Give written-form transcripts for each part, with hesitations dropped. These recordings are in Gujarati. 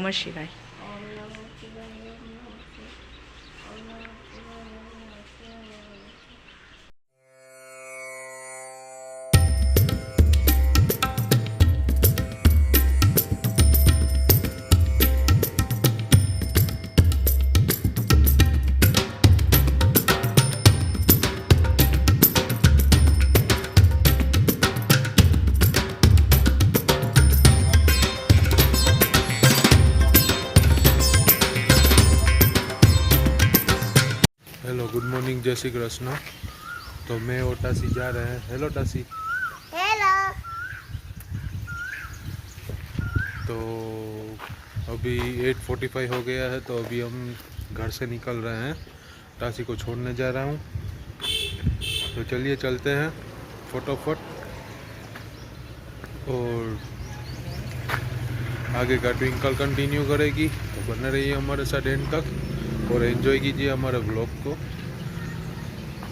नमः शिवाय। हेलो, गुड मॉर्निंग, जय श्री कृष्ण। तो मैं और टासी जा रहे हैं। हेलो टासी। हेलो। तो अभी 8:45 हो गया है, तो अभी हम घर से निकल रहे हैं। टासी को छोड़ने जा रहा हूँ, तो चलिए चलते हैं फटाफट, और आगे का ट्विंकल कंटिन्यू करेगी। तो बने रहिए हमारे साथ एंड तक और एंजॉय कीजिए हमारे ब्लॉग को,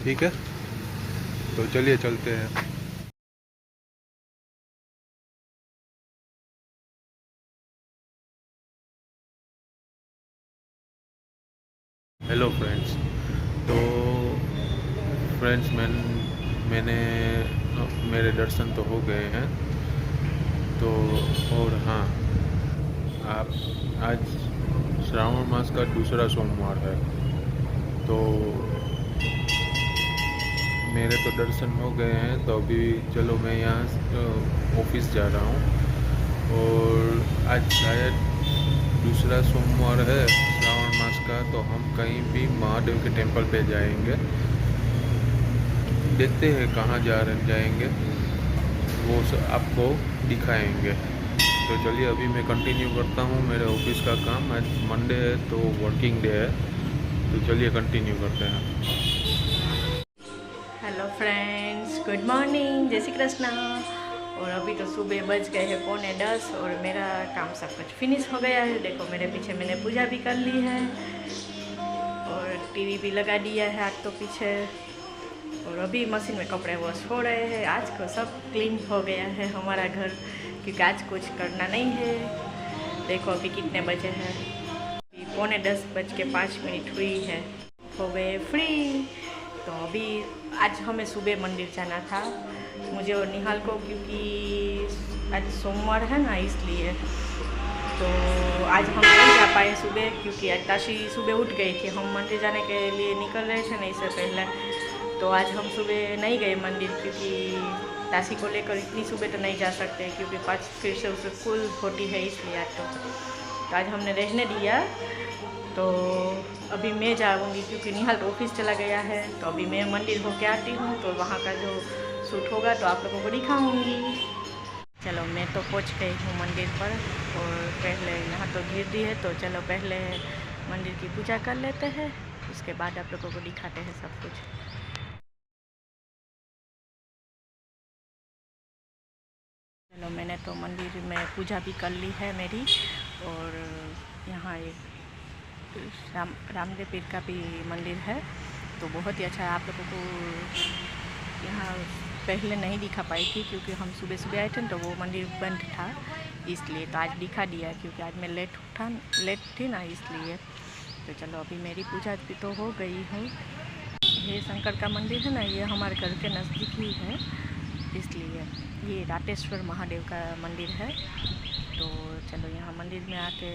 ठीक है। तो चलिए चलते हैं। Hello friends. तो फ्रेंड्स, मैंने मेरे दर्शन तो हो गए हैं। तो और हाँ, आप आज श्रावण मास का दूसरा सोमवार है, तो मेरे तो दर्शन हो गए हैं। तो अभी चलो मैं यहाँ ऑफिस जा रहा हूँ, और आज शायद दूसरा सोमवार है श्रावण मास का, तो हम कहीं भी महादेव के टेंपल पे जाएंगे। देखते हैं कहाँ जाएंगे, वो आपको दिखाएंगे। तो चलिए अभी मैं कंटिन्यू करता हूँ मेरे ऑफिस का काम। आज मंडे है तो वर्किंग डे है, तो चलिए कंटिन्यू करते हैं। हेलो फ्रेंड्स, गुड मॉर्निंग, जय श्री कृष्ण। और अभी तो सुबह बज गए हैं 9:45 और मेरा काम सब कुछ फिनिश हो गया है। देखो मेरे पीछे मैंने पूजा भी कर ली है और टीवी भी लगा दिया है आज तो पीछे। और अभी मशीन में कपड़े वॉश हो रहे हैं। आज को सब क्लीन हो गया है हमारा घर, क्योंकि आज कुछ करना नहीं है। देखो अभी कितने बजे हैं, 9:10 हुई है, हो गए फ्री। तो अभी आज हमें सुबह मंदिर जाना था, मुझे और निहाल को, क्योंकि आज सोमवार है ना, इसलिए। तो आज हम नहीं जा पाए सुबह, क्योंकि आज ताशी सुबह उठ गई थी। हम मंदिर जाने के लिए निकल रहे थे ना इससे पहले, तो आज हम सुबह नहीं गए मंदिर, क्योंकि ताशी को लेकर इतनी सुबह तो नहीं जा सकते, क्योंकि 5 फिर से उसे स्कूल होती है, इसलिए आज तो आज हमने रहने दिया। तो अभी मैं जाऊँगी, क्योंकि निहाल तो ऑफिस चला गया है। तो अभी मैं मंदिर होके आती हूँ, तो वहाँ का जो शूट होगा तो आप लोगों को दिखाऊँगी। चलो मैं तो पहुँच गई हूँ मंदिर पर, और पहले यहाँ तो भीड़ दी है, तो चलो पहले मंदिर की पूजा कर लेते हैं, उसके बाद आप लोगों को दिखाते हैं सब कुछ। चलो मैंने तो मंदिर में पूजा भी कर ली है मेरी, और यहाँ एक रामदेव पीर का भी मंदिर है, तो बहुत ही अच्छा है। आप लोगों को यहाँ पहले नहीं दिखा पाई थी, क्योंकि हम सुबह सुबह आए थे तो वो मंदिर बंद था, इसलिए। तो आज दिखा दिया, क्योंकि आज मैं लेट थी ना, इसलिए। तो चलो अभी मेरी पूजा भी तो हो गई है। ये शंकर का मंदिर है ना, ये हमारे घर के नज़दीक ही है, इसलिए। ये राटेश्वर महादेव का मंदिर है। तो चलो यहाँ मंदिर में आके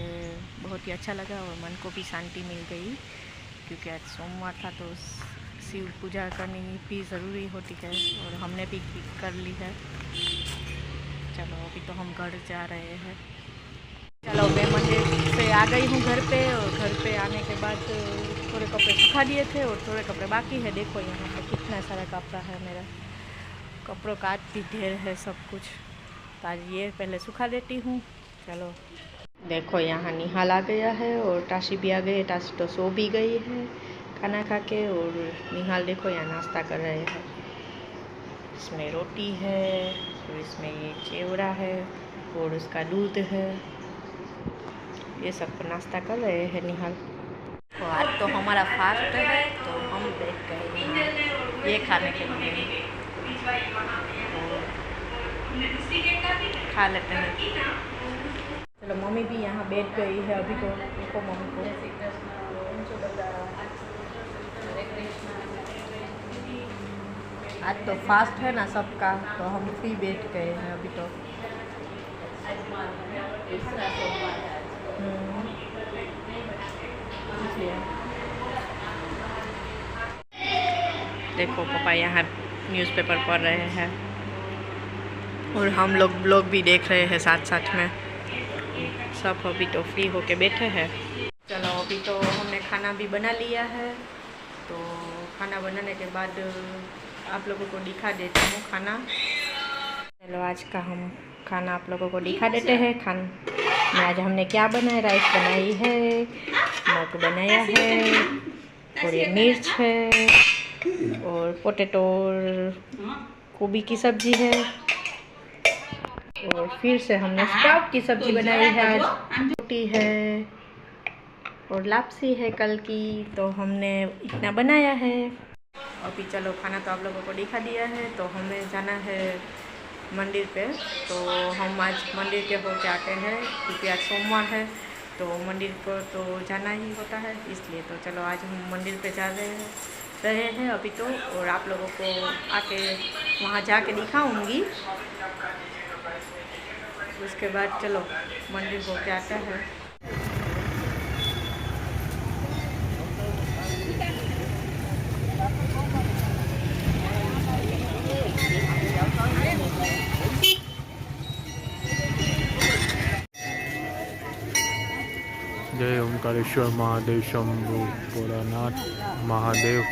बहुत ही अच्छा लगा, और मन को भी शांति मिल गई, क्योंकि आज सोमवार था तो शिव पूजा करनी भी ज़रूरी होती है, और हमने भी कर ली है। चलो अभी तो हम घर जा रहे हैं। चलो मैं मंदिर से आ गई हूँ घर पे, और घर पे आने के बाद थोड़े कपड़े सुखा दिए थे और थोड़े कपड़े बाकी है। देखो यहाँ पे कितना सारा कपड़ा है, मेरा कपड़ों का आज भी ढेर है सब कुछ। तो आज ये पहले सुखा देती हूँ। चलो देखो यहाँ निहाल आ गया है, और टाशी भी आ गई है। टाशी तो सो भी गई है खाना खा के, और निहाल देखो यहाँ नाश्ता कर रहे हैं। इसमें रोटी है, और इसमें ये चेवड़ा है, और उसका दूध है। ये सब नाश्ता कर रहे हैं निहाल। तो आज तो हमारा फास्ट है, तो हम बैठ गए यहाँ ये खाने के लिए, तो खा लेते हैं। चलो मम्मी भी यहाँ बैठ गई है अभी, तो देखो मम्मी को। आज तो फास्ट है ना सबका, तो हम फ्री बैठ गए हैं अभी तो। इसलिए देखो पापा यहाँ न्यूज़पेपर पढ़ रहे हैं और हम लोग ब्लॉग भी देख रहे हैं साथ साथ में। सब अभी तो फ्री होके बैठे हैं। चलो अभी तो हमने खाना भी बना लिया है, तो खाना बनाने के बाद आप लोगों को दिखा देती हूँ खाना। चलो आज का हम खाना आप लोगों को दिखा देते हैं। खाना में आज हमने क्या बनाया, राइस बनाई है, मग बनाया है, और ये मिर्च है, और पोटैटो और गोभी की सब्ज़ी है, और फिर से हमने स्प्राउट की सब्ज़ी बनाई है। आज रोटी है और लापसी है कल की, तो हमने इतना बनाया है। अभी चलो खाना तो आप लोगों को दिखा दिया है, तो हमें जाना है मंदिर पे। तो हम आज मंदिर के होके आते हैं क्योंकि आज सोमवार है, तो मंदिर को तो जाना ही होता है, इसलिए तो चलो आज हम मंदिर पे जा रहे हैं अभी तो। और आप लोगों को आके वहाँ जाके दिखाऊंगी। उसके बाद चलो मंदिर होके आता है। जय ओंकारेश्वर महादेव शंभु भोलानाथ महादेव।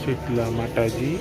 शीतला माताजी।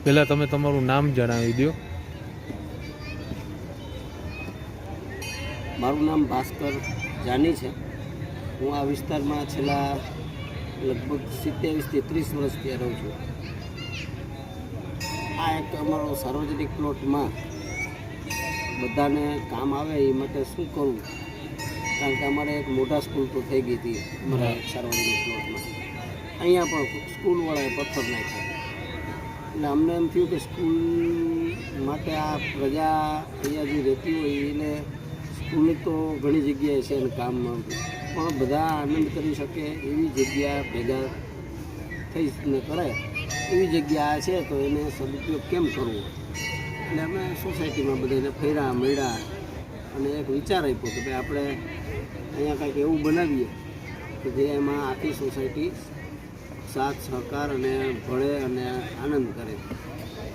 પહેલાં તમે તમારું નામ જણાવી દો। મારું નામ ભાસ્કર જાની છે। હું આ વિસ્તારમાં છેલ્લા લગભગ 27 થી 30 વર્ષથી રહું છું। આ એક અમારો સાર્વજનિક પ્લોટમાં બધાને કામ આવે એ માટે શું કરવું, કારણ કે અમારે એક મોટા સ્કૂલ તો થઈ ગઈ હતી અમારા સાર્વજનિક પ્લોટમાં। અહીંયા પણ સ્કૂલવાળાએ પથ્થર નાખ્યા, એટલે અમને એમ થયું કે સ્કૂલ માટે આ પ્રજા અહીંયા જે રહેતી હોય એને સ્કૂલ તો ઘણી જગ્યાએ છે અને કામમાં પણ બધા આનંદ કરી શકે એવી જગ્યા ભેગા થઈને કરે એવી જગ્યા છે, તો એને સદુપયોગ કેમ કરવો? એટલે અમે સોસાયટીમાં બધાને ફેરા મળ્યા અને એક વિચાર આપ્યો કે ભાઈ આપણે અહીંયા કંઈક એવું બનાવીએ કે જે એમાં આખી સોસાયટી સાથ સહકાર અને ભળે અને આનંદ કરે.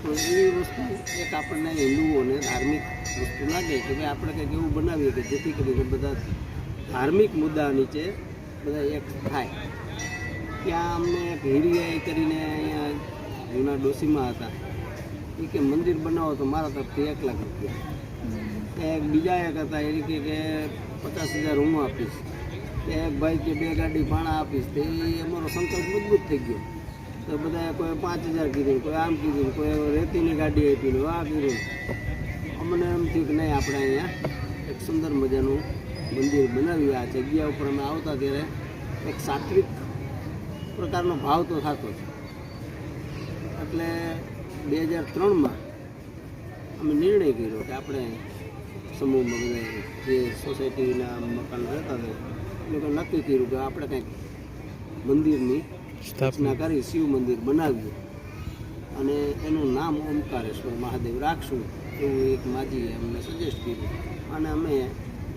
તો એવી વસ્તુ એક આપણને હિન્દુઓને ધાર્મિક વસ્તુ લાગે કે ભાઈ આપણે કંઈક એવું બનાવીએ કે જેથી કરીને બધા ધાર્મિક મુદ્દા નીચે બધા એક થાય. ત્યાં અમને એક હીરિયા કરીને અહીંયા જૂના ડોશીમાં હતા, એ કે મંદિર બનાવો તો મારા તરફથી 1 લાખ રૂપિયા. એક બીજા એક હતા એ કે 50,000 હું આપીશ. એક ભાઈ કે 2 ગાડી ભાણા આપીશ. તો એ અમારો સંકલ્પ મજબૂત થઈ ગયો. તો બધા કોઈ 5,000 કીધું, કોઈ આમ કીધું, કોઈ રેતીની ગાડી આપી, આ કીધું. અમને એમ થયું કે નહીં, આપણે અહીંયા એક સુંદર મજાનું મંદિર બનાવ્યું. આ જગ્યા ઉપર અમે આવતા ત્યારે એક સાત્વિક પ્રકારનો ભાવ તો થતો છે. એટલે 2003માં અમે નિર્ણય કર્યો કે આપણે સમૂહમાં બધા જે સોસાયટીના મકાન રહેતા હતા એ લોકો નક્કી કર્યું કે આપણે કંઈક મંદિરની સ્થાપના કરી શિવ મંદિર બનાવ્યું અને એનું નામ ઓમકારેશ્વર મહાદેવ રાખશું એવું એક માજીએ અમને સજેસ્ટ કર્યું અને અમે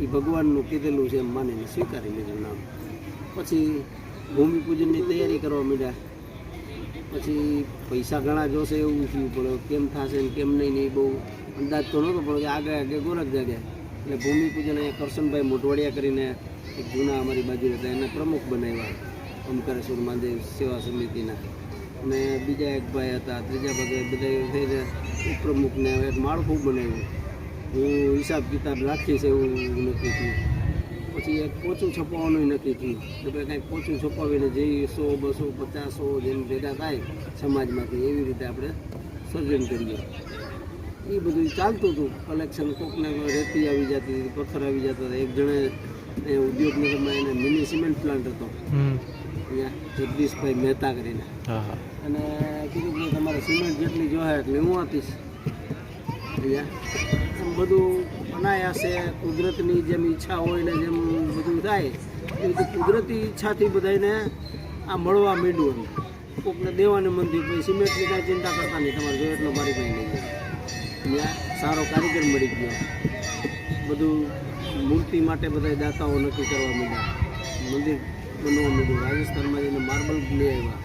એ ભગવાનનું કીધેલું છે એમ માનીને સ્વીકારી લીધું નામ. પછી ભૂમિપૂજનની તૈયારી કરવા માંડ્યા. પછી પૈસા ઘણા જોશે એવું થયું, પણ કેમ થશે ને કેમ નહીં એ બહુ અંદાજ તો નહોતો, પણ આગળ ગોરખ જાગ્યા. એટલે ભૂમિપૂજન અહીંયા કરશનભાઈ મોટવાડિયા કરીને એક જૂના અમારી બાજુ હતા, એને પ્રમુખ બનાવ્યા ઓમકારેશ્વર મહાદેવ સેવા સમિતિના. અને બીજા એક ભાઈ હતા, ત્રીજા ભાગે બધા થઈને ઉપપ્રમુખને એક માળખું બનાવ્યું. હું હિસાબ કિતાબ રાખીશ એવું નક્કી થયું. પછી એક પોચું છપાવવાનું નક્કી થયું કે ભાઈ કંઈક પોચું છપાવીને જે 100, 200, 50, 100 જેમ ભેગા થાય સમાજમાંથી એવી રીતે આપણે સર્જન કરીએ. એ બધું ચાલતું હતું. કલેક્શન કોકને રેતી આવી જતી હતી, પથ્થર આવી જતા હતા. એક જણે ઉદ્યોગનગરમાં એને મિની સિમેન્ટ પ્લાન્ટ હતો અહીંયા, જગદીશભાઈ મહેતા કરીને, અને કીધું કે તમારે સિમેન્ટ જેટલી જોઈએ એટલે હું આપીશ. અહીંયા બધું અનાયાસે કુદરતની જેમ ઈચ્છા હોય ને જેમ બધું થાય એ રીતે કુદરતી ઈચ્છાથી બધાને આ મળવા માંડ્યું. કોકને દેવાને મન થયું, પછી સિમેન્ટની કાંઈ ચિંતા કરતા નહીં, તમારે જો એટલો મારી કંઈ નહીં. ત્યાં સારો કારીગર મળી ગયો. બધું મૂર્તિ માટે બધા દાતાઓ નક્કી કરવા માંડ્યા, મંદિર બનવા માંડ્યું. રાજસ્થાનમાં જઈને માર્બલ લઈ આવ્યા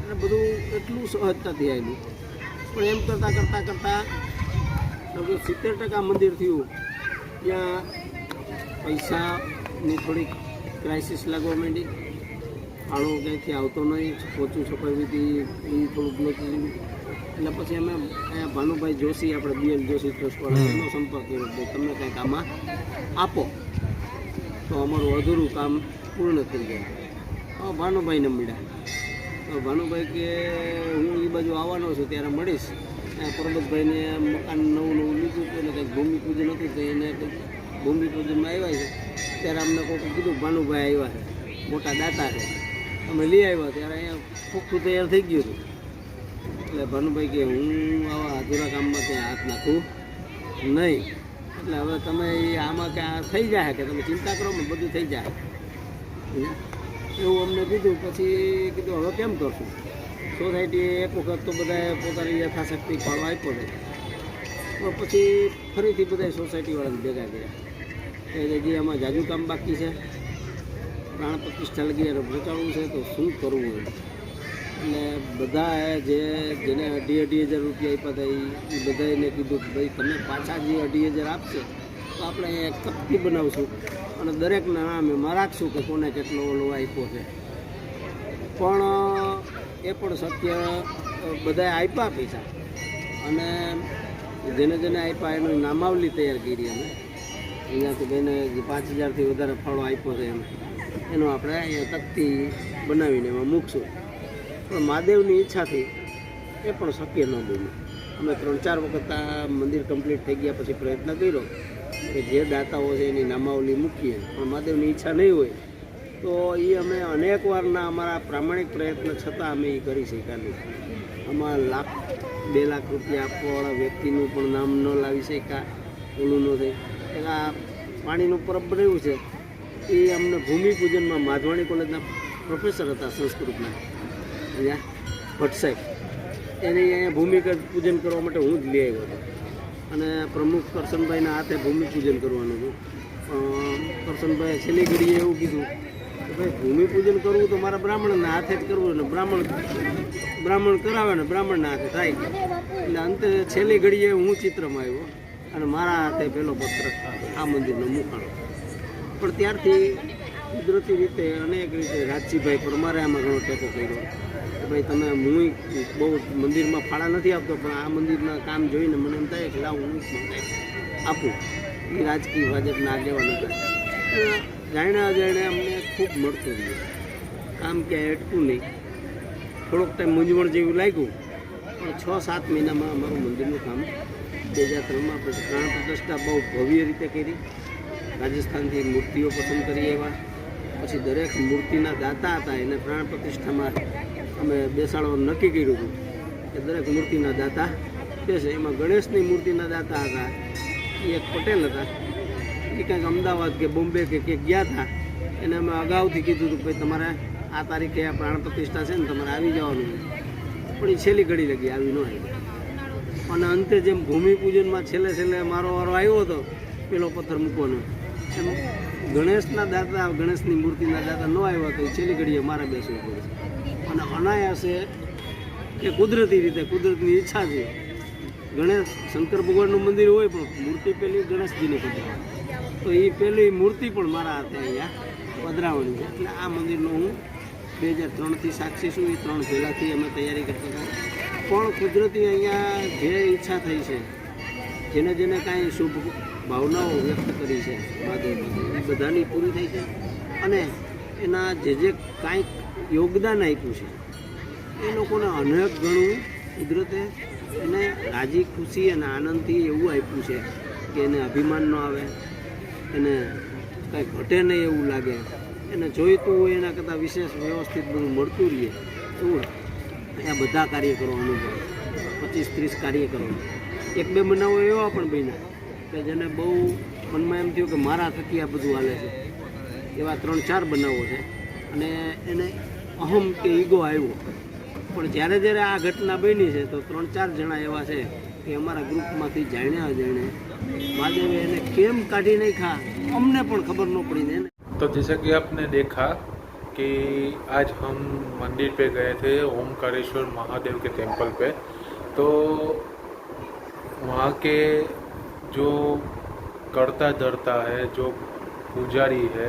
અને બધું એટલું સહજતાથી આવેલું. પણ એમ કરતાં લગભગ 70% મંદિર થયું. ત્યાં પૈસાની થોડીક ક્રાઇસિસ લાગવા માંડી. ફાળો ક્યાંયથી આવતો નહીં, પોચું છપાવી હતી એ થોડુંક લોચી. એટલે પછી અમે અહીંયા ભાનુભાઈ જોશી, આપણે BL જોશી ટ્રસ્ટવાળા, એનો સંપર્ક કર્યો કે તમે કંઈક આમાં આપો તો અમારું અધૂરું કામ પૂર્ણ થઈ જાય. ભાનુભાઈને મળ્યા. તો ભાનુભાઈ કે હું એ બાજુ આવવાનો છું ત્યારે મળીશ. પરબતભાઈને મકાન નવું લીધું હતું અને કંઈક ભૂમિપૂજન હતું, તો એને ભૂમિપૂજનમાં આવ્યા છે ત્યારે અમને કોઈ કીધું ભાનુભાઈ આવ્યા છે, મોટા દાતા છે, અમે લઈ આવ્યા. ત્યારે અહીંયા ખોખું તૈયાર થઈ ગયું હતું. એટલે ભાનુભાઈ કે હું આવા અધૂરા કામમાં ત્યાં હાથ નાખું નહીં. એટલે હવે તમે આમાં ક્યાં થઈ જાય કે તમે ચિંતા કરો ને બધું થઈ જાય એવું અમને કીધું. પછી કીધું હવે કેમ કરશું? સોસાયટીએ એક વખત તો બધાએ પોતાની યથાશક્તિ ફાળો આપ્યો છે, તો પછી ફરીથી બધા સોસાયટીવાળાને ભેગા કર્યા કે જે આમાં જાજુ કામ બાકી છે, પ્રાણ પ્રતિષ્ઠા લગી પહોંચાડવું છે, તો શું કરવું? એટલે બધાએ જેને 2,500 રૂપિયા આપ્યા હતા એ બધાને કીધું કે ભાઈ તમે પાછા જે 2,500 આપશે તો આપણે અહીંયા એક તકતી બનાવશું અને દરેકના નામે એમાં રાખશું કે કોને કેટલો ઓલો આપ્યો છે. પણ એ પણ શક્ય, બધાએ આપ્યા પૈસા અને જેને આપ્યા એનું નામાવલી તૈયાર કરી. અમે અહીંયાથી બેને જે 5,000થી વધારે ફાળો આપ્યો છે એનો આપણે અહીંયા તકતી બનાવીને એમાં મૂકશું. પણ મહાદેવની ઈચ્છાથી એ પણ શક્ય ન બન્યું. અમે 3-4 વખત આ મંદિર કમ્પ્લીટ થઈ ગયા પછી પ્રયત્ન કર્યો કે જે દાતાઓ છે એની નામાવલી મૂકીએ, પણ મહાદેવની ઈચ્છા નહીં હોય તો એ અમે અનેક વારના અમારા પ્રામાણિક પ્રયત્ન છતાં અમે એ કરી શક્યા નહીં. આમાં લાખ 2 લાખ રૂપિયા આપવાવાળા વ્યક્તિનું પણ નામ ન લાવી શક્યા, ઓલું ન થાય. એક આ પાણીનું પરબ બનાવ્યું છે એ અમને ભૂમિપૂજનમાં માધવાણી કોલેજના પ્રોફેસર હતા સંસ્કૃતના, અહીંયા ભટ્ટ સાહેબ, એને અહીંયા ભૂમિપૂજન કરવા માટે હું જ લઈ આવ્યો હતો. અને પ્રમુખ કરશનભાઈના હાથે ભૂમિપૂજન કરવાનું હતું. કરશનભાઈએ છેલ્લી ઘડીએ એવું કીધું કે ભાઈ ભૂમિપૂજન કરવું તો મારા બ્રાહ્મણના હાથે જ કરવું, ને બ્રાહ્મણ કરાવે ને બ્રાહ્મણના હાથે થાય. એટલે અંતે છેલ્લી ઘડીએ હું ચિત્રમાં આવ્યો અને મારા હાથે પહેલો પત્ર આ મંદિરનો મૂકાણો. પણ ત્યારથી કુદરતી રીતે અનેક રીતે રાજજીભાઈ પરમારે આમાં ઘણો ટેકો કર્યો કે ભાઈ તમે હું બહુ મંદિરમાં ફાળા નથી આપતો, પણ આ મંદિરના કામ જોઈને મને એમ થાય કે લાવ હું આપું. એ રાજકીય ભાજપના આગેવાનો હતા. જાણ્યા અજાણ્યા અમને ખૂબ મળતું રહ્યું, કામ ક્યાંય અટકું નહીં. થોડોક ટાઈમ મૂંઝવણ જેવું લાગ્યું, પણ 6-7 મહિનામાં અમારું મંદિરનું કામ 2003માં પ્રાણ પ્રતિષ્ઠા બહુ ભવ્ય રીતે કરી. રાજસ્થાનથી મૂર્તિઓ પસંદ કરી એવા, પછી દરેક મૂર્તિના દાતા હતા એને પ્રાણ પ્રતિષ્ઠામાં અમે બેસાડવાનું નક્કી કર્યું હતું કે દરેક મૂર્તિના દાતા બેસે. એમાં ગણેશની મૂર્તિના દાતા હતા એ એક પટેલ હતા, એ કંઈક અમદાવાદ કે બોમ્બે કે ક્યાંક ગયા હતા. એને અમે અગાઉથી કીધું હતું કે ભાઈ તમારે આ તારીખે આ પ્રાણ પ્રતિષ્ઠા છે ને તમારે આવી જવાનું. પણ એ છેલ્લી ઘડી લગી આવી ન આવી. અને અંતે જેમ ભૂમિપૂજનમાં છેલ્લે મારો વારો આવ્યો હતો પેલો પથ્થર મૂકવાનો, એમ ગણેશના દાતા ગણેશની મૂર્તિના દાતા ન આવ્યા તો એ છેલ્લી ઘડીએ મારે બેસવું પડે. અને અનાયાસે કે કુદરતી રીતે કુદરતની ઈચ્છા છે, ગણેશ શંકર ભગવાનનું મંદિર હોય પણ મૂર્તિ પહેલી ગણેશજીની પધરાવવાની, તો એ પહેલી મૂર્તિ પણ મારા હાથે અહીંયા પધરાવવાની છે. એટલે આ મંદિરનો હું 2003થી સાક્ષી છું. એ 3 પહેલાંથી અમે તૈયારી કરતા હતા. પણ કુદરતી અહીંયા જે ઈચ્છા થઈ છે, જેને કાંઈ શુભ ભાવનાઓ વ્યક્ત કરી છે એ બધાની પૂરી થઈ છે. અને એના જે કાંઈક યોગદાન આપ્યું છે એ લોકોને અનેક ગણું કુદરતે એને રાજી ખુશી અને આનંદથી એવું આપ્યું છે કે એને અભિમાન ન આવે, એને કાંઈ ઘટે નહીં એવું લાગે, એને જોઈતું હોય એના કરતાં વિશેષ વ્યવસ્થિત બધું મળતું રહીએ એવું અહીંયા બધા કાર્યકરો અનુભવ. 25-30 કાર્યકરો, 1-2 બનાવો એવા પણ બન્યા કે જેને બહુ મનમાં એમ થયું કે મારા થકી આ બધું હાલે છે. એવા 3-4 બનાવો છે. અને એને અહમ કે ઈગો આવ્યો, પણ જ્યારે આ ઘટના બની છે તો 3-4 જણા એવા છે કે અમારા ગ્રુપમાંથી જાણ્યા મહાદેવે એને કેમ કાઢી નાખ્યા અમને પણ ખબર ન પડી ને. तो जैसा कि आपने देखा कि आज हम मंदिर पे गए थे ओमकारेश्वर महादेव के टेंपल पे, तो वहाँ के जो करता धरता है, जो पुजारी है,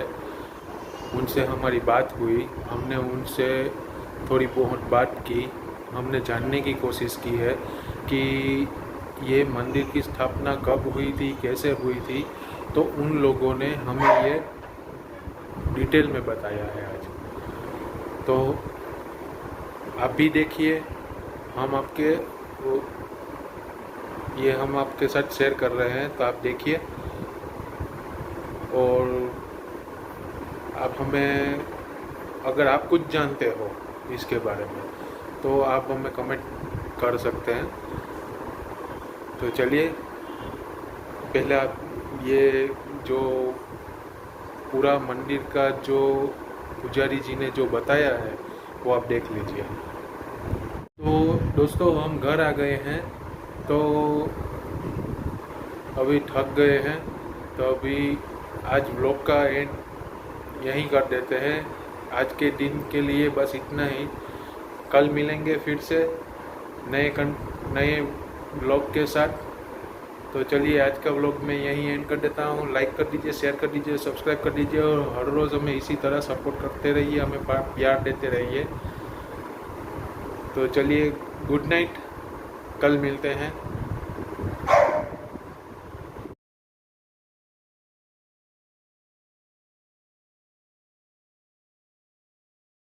उनसे हमारी बात हुई. हमने उनसे थोड़ी बहुत बात की. हमने जानने की कोशिश की है कि ये मंदिर की स्थापना कब हुई थी, कैसे हुई थी. तो उन लोगों ने हमें ये डिटेल में बताया है आज. तो आप भी देखिए, हम आपके साथ शेयर कर रहे हैं, तो आप देखिए. और आप हमें, अगर आप कुछ जानते हो इसके बारे में तो आप हमें कमेंट कर सकते हैं. तो चलिए, पहले आप ये जो पूरा मंदिर का जो पुजारी जी ने जो बताया है वो आप देख लीजिए. तो दोस्तों, हम घर आ गए हैं, तो अभी थक गए हैं, तो अभी आज व्लॉग का एंड यहीं कर देते हैं. आज के दिन के लिए बस इतना ही. कल मिलेंगे फिर से नए व्लॉग के साथ. तो चलिए, आज का व्लॉग मैं यहीं एंड कर देता हूँ. लाइक कर दीजिए, शेयर कर दीजिए, सब्सक्राइब कर दीजिए और हर रोज़ हमें इसी तरह सपोर्ट करते रहिए, हमें प्यार देते रहिए. तो चलिए, गुड नाइट, कल मिलते हैं.